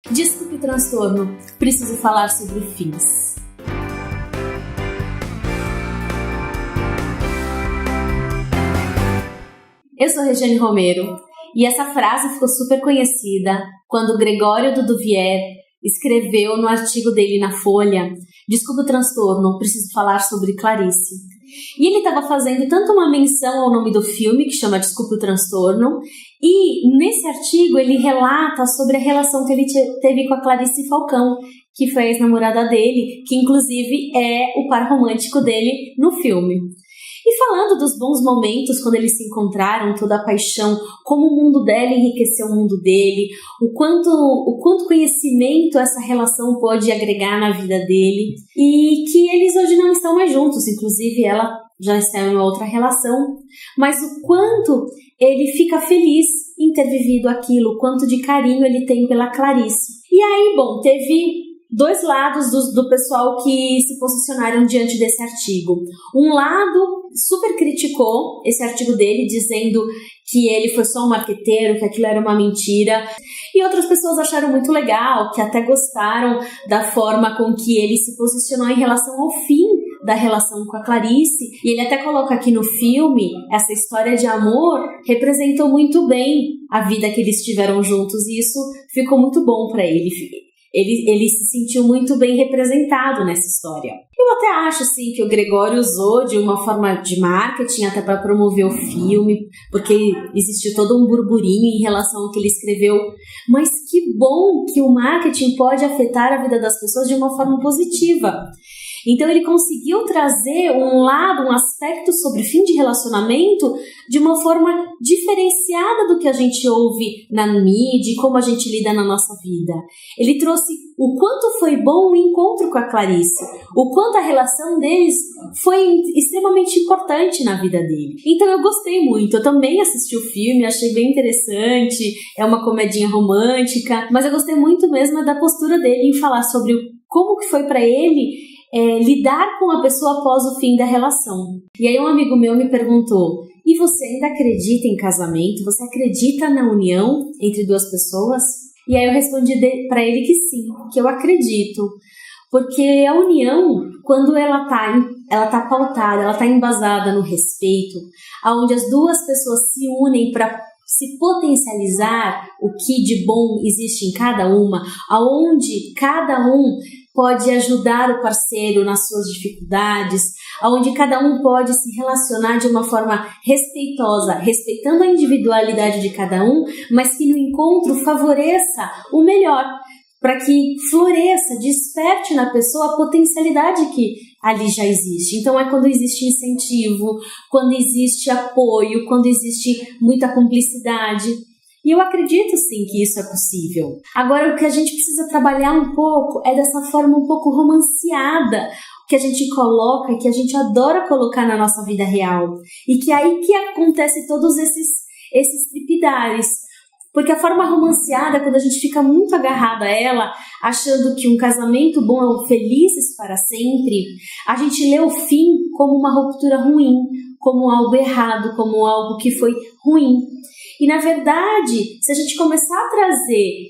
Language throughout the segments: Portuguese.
Desculpe o transtorno, preciso falar sobre fins. Eu sou Regiane Romero e essa frase ficou super conhecida quando Gregório do Duvier escreveu no artigo dele na Folha: Desculpe o transtorno, preciso falar sobre Clarice. E ele estava fazendo tanto uma menção ao nome do filme, que chama Desculpe o Transtorno, e nesse artigo ele relata sobre a relação que ele teve com a Clarice Falcão, que foi a ex-namorada dele, que inclusive é o par romântico dele no filme. E falando dos bons momentos quando eles se encontraram, toda a paixão, como o mundo dela enriqueceu o mundo dele, o quanto conhecimento essa relação pode agregar na vida dele, e que eles hoje não estão mais juntos, inclusive ela já está em uma outra relação, mas o quanto ele fica feliz em ter vivido aquilo, o quanto de carinho ele tem pela Clarice. E aí, bom, teve dois lados do pessoal que se posicionaram diante desse artigo. Um lado super criticou esse artigo dele, dizendo que ele foi só um marqueteiro, que aquilo era uma mentira. E outras pessoas acharam muito legal, que até gostaram da forma com que ele se posicionou em relação ao fim da relação com a Clarice. E ele até coloca aqui no filme, essa história de amor representou muito bem a vida que eles tiveram juntos, e isso ficou muito bom para ele. Ele se sentiu muito bem representado nessa história. Eu até acho, sim, que o Gregório usou de uma forma de marketing até para promover o filme, porque existiu todo um burburinho em relação ao que ele escreveu. Mas que bom que o marketing pode afetar a vida das pessoas de uma forma positiva. Então ele conseguiu trazer um aspecto sobre fim de relacionamento de uma forma diferenciada do que a gente ouve na mídia e como a gente lida na nossa vida. Ele trouxe o quanto foi bom o encontro com a Clarice, o quanto a relação deles foi extremamente importante na vida dele. Então eu gostei muito, eu também assisti o filme, achei bem interessante, é uma comedinha romântica, mas eu gostei muito mesmo da postura dele em falar sobre como que foi para ele lidar com a pessoa após o fim da relação. E aí um amigo meu me perguntou: e você ainda acredita em casamento? Você acredita na união entre duas pessoas? E aí eu respondi para ele que sim, que eu acredito. Porque a união, quando ela tá pautada, ela tá embasada no respeito, onde as duas pessoas se unem para se potencializar o que de bom existe em cada uma, aonde cada um pode ajudar o parceiro nas suas dificuldades, onde cada um pode se relacionar de uma forma respeitosa, respeitando a individualidade de cada um, mas que no encontro favoreça o melhor, para que floresça, desperte na pessoa a potencialidade que ali já existe. Então é quando existe incentivo, quando existe apoio, quando existe muita cumplicidade. E eu acredito sim que isso é possível. Agora, o que a gente precisa trabalhar um pouco é dessa forma um pouco romanceada que a gente coloca, que a gente adora colocar na nossa vida real. E que é aí que acontece todos esses tripidares. Porque a forma romanceada, quando a gente fica muito agarrada a ela, achando que um casamento bom é um felizes para sempre, a gente lê o fim como uma ruptura ruim, como algo errado, como algo que foi ruim. E, na verdade, se a gente começar a trazer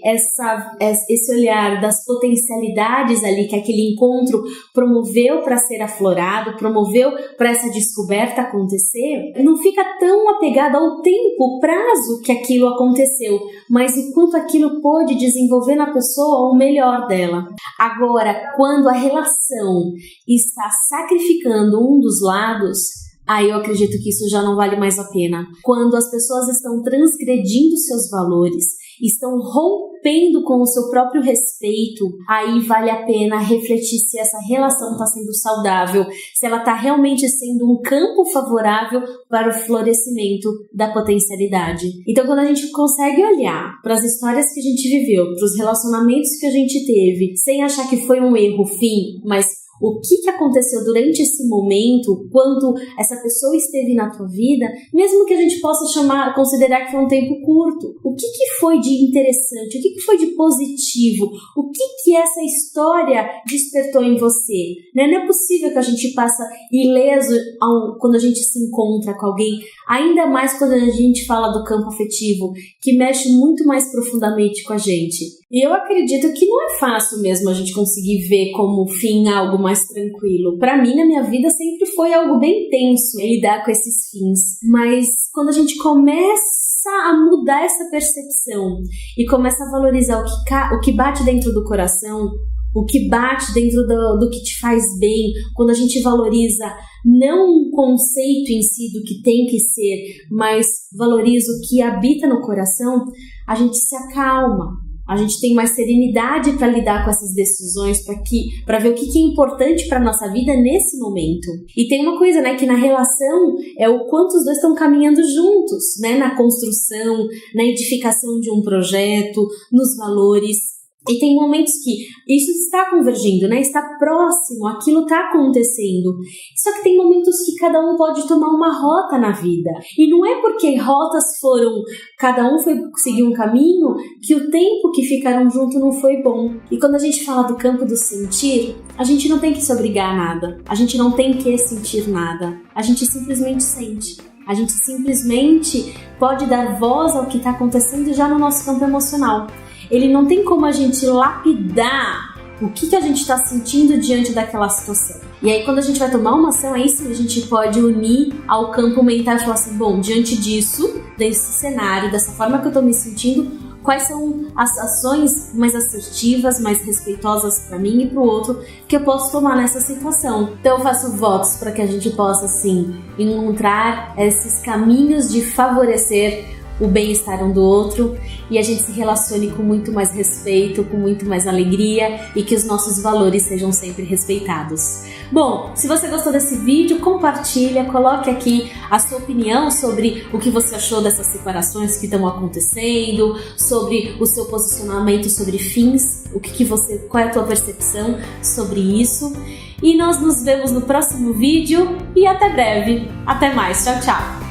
esse olhar das potencialidades ali que aquele encontro promoveu para ser aflorado, promoveu para essa descoberta acontecer, não fica tão apegado ao tempo, o prazo que aquilo aconteceu, mas o quanto aquilo pode desenvolver na pessoa o melhor dela. Agora, quando a relação está sacrificando um dos lados, aí eu acredito que isso já não vale mais a pena. Quando as pessoas estão transgredindo seus valores, estão rompendo com o seu próprio respeito, aí vale a pena refletir se essa relação está sendo saudável, se ela está realmente sendo um campo favorável para o florescimento da potencialidade. Então, quando a gente consegue olhar para as histórias que a gente viveu, para os relacionamentos que a gente teve, sem achar que foi um erro, fim, mas o que aconteceu durante esse momento, quando essa pessoa esteve na tua vida, mesmo que a gente possa considerar que foi um tempo curto, o que foi de interessante, o que foi de positivo, o que essa história despertou em você? Não é possível que a gente passe ileso quando a gente se encontra com alguém, ainda mais quando a gente fala do campo afetivo, que mexe muito mais profundamente com a gente. E eu acredito que não é fácil mesmo a gente conseguir ver como fim algo mais tranquilo. Pra mim, na minha vida, sempre foi algo bem tenso lidar com esses fins. Mas quando a gente começa a mudar essa percepção e começa a valorizar o que bate dentro do coração, o que bate dentro do que te faz bem, quando a gente valoriza não um conceito em si do que tem que ser, mas valoriza o que habita no coração, a gente se acalma. A gente tem mais serenidade para lidar com essas decisões, para ver o que é importante para nossa vida nesse momento. E tem uma coisa, né, que na relação é o quanto os dois estão caminhando juntos, né, na construção, na edificação de um projeto, nos valores. E tem momentos que isso está convergindo, né? Está próximo, aquilo está acontecendo. Só que tem momentos que cada um pode tomar uma rota na vida. E não é porque rotas cada um foi seguir um caminho, que o tempo que ficaram juntos não foi bom. E quando a gente fala do campo do sentir, a gente não tem que se obrigar a nada. A gente não tem que sentir nada. A gente simplesmente sente. A gente simplesmente pode dar voz ao que está acontecendo já no nosso campo emocional. Ele não tem como a gente lapidar o que a gente está sentindo diante daquela situação. E aí, quando a gente vai tomar uma ação, aí sim a gente pode unir ao campo mental e falar assim, bom, diante disso, desse cenário, dessa forma que eu estou me sentindo, quais são as ações mais assertivas, mais respeitosas para mim e para o outro que eu posso tomar nessa situação. Então eu faço votos para que a gente possa, assim, encontrar esses caminhos de favorecer o bem-estar um do outro e a gente se relacione com muito mais respeito, com muito mais alegria e que os nossos valores sejam sempre respeitados. Bom, se você gostou desse vídeo, compartilha, coloque aqui a sua opinião sobre o que você achou dessas separações que estão acontecendo, sobre o seu posicionamento sobre fins, qual é a tua percepção sobre isso. E nós nos vemos no próximo vídeo e até breve. Até mais, tchau, tchau!